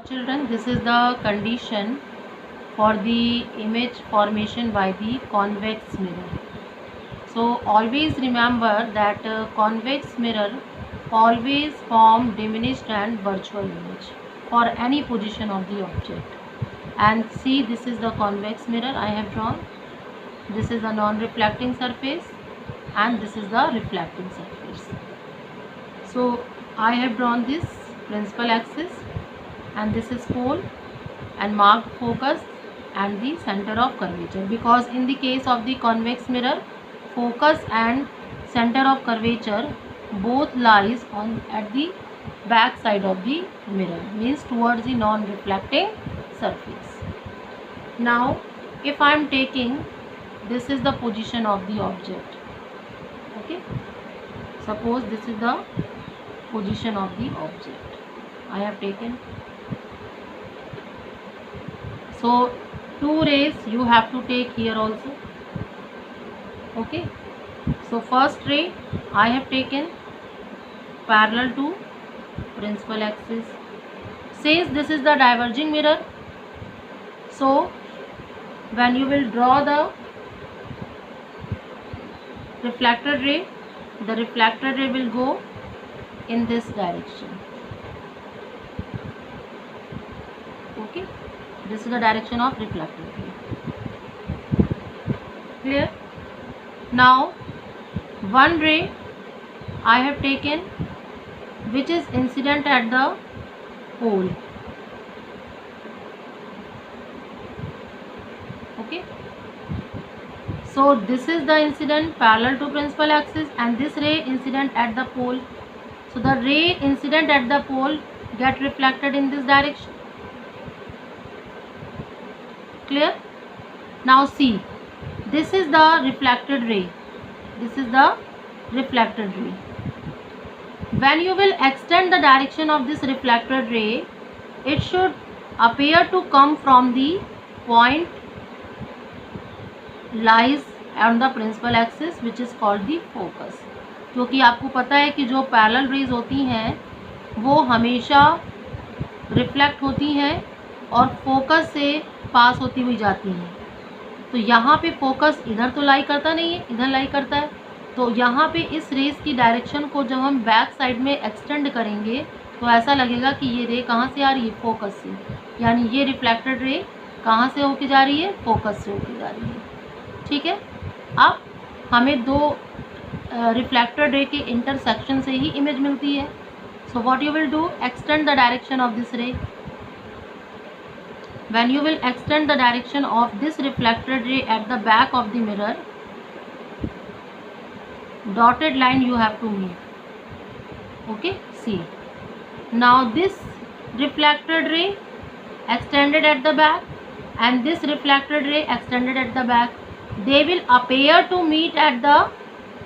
Children, this is the condition for the image formation by the convex mirror. So always remember that convex mirror always form diminished and virtual image for any position of the object. And see, this is the convex mirror I have drawn. This is the non-reflecting surface and this is the reflecting surface. So I have drawn this principal axis and this is pole and marked focus and the center of curvature, because in the case of the convex mirror, focus and center of curvature both lies on at the back side of the mirror, means towards the non-reflecting surface. Now if I am taking, this is the position of the object. Okay, suppose this is the position of the object I have taken. So two rays you have to take here also. Okay, so first ray I have taken parallel to principal axis. Since this is the diverging mirror, so when you will draw the reflected ray, the reflected ray will go in this direction. Okay, this is the direction of reflected ray. Clear? Now one ray I have taken which is incident at the pole. Okay, so this is the incident parallel to principal axis and this ray incident at the pole. So the ray incident at the pole get reflected in this direction. Clear? Now see, this is the reflected ray. This is the reflected ray. When you will extend the direction of this reflected ray, it should appear to come from the point lies on the principal axis which is called the focus. क्योंकि आपको पता है कि जो parallel raise होती हैं वो हमेशा रिफ्लेक्ट होती हैं और फोकस से पास होती हुई जाती हैं. तो यहाँ पे फोकस इधर तो लाई करता नहीं है, इधर लाई करता है. तो यहाँ पे इस रेस की डायरेक्शन को जब हम बैक साइड में एक्सटेंड करेंगे तो ऐसा लगेगा कि ये रे कहाँ से आ रही है, फोकस से. यानी ये रिफ्लेक्टेड रे कहाँ से होके जा रही है, फोकस से होके जा रही है. ठीक है, अब हमें दो रिफ्लेक्टेड रे के इंटरसेक्शन से ही इमेज मिलती है. So what you will do, extend the direction of this रे. When you will extend the direction of this reflected ray at the back of the mirror, dotted line you have to make. Okay, see, now this reflected ray extended at the back and this reflected ray extended at the back, they will appear to meet at the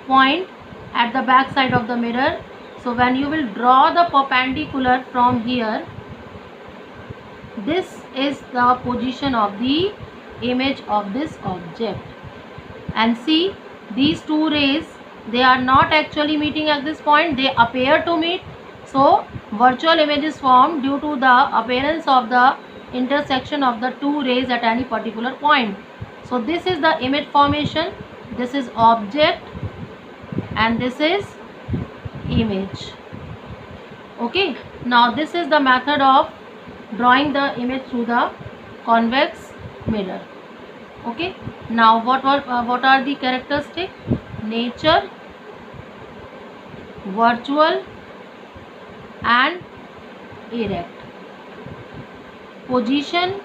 point at the back side of the mirror. So when you will draw the perpendicular from here, this is the position of the image of this object. And see, these two rays, they are not actually meeting at this point, they appear to meet. So virtual image is formed due to the appearance of the intersection of the two rays at any particular point. So this is the image formation, this is object and this is image. Okay, now this is the method of drawing the image through the convex mirror. Okay, now what are the characteristics? Nature, virtual and erect. Position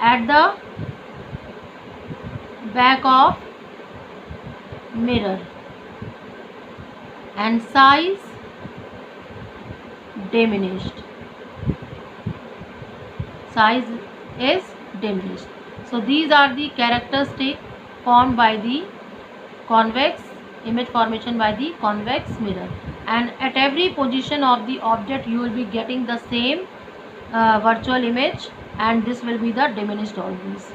at the back of mirror and size diminished. Size is diminished. So these are the characteristics formed by the convex image formation by the convex mirror, and at every position of the object you will be getting the same virtual image, and this will be the diminished always.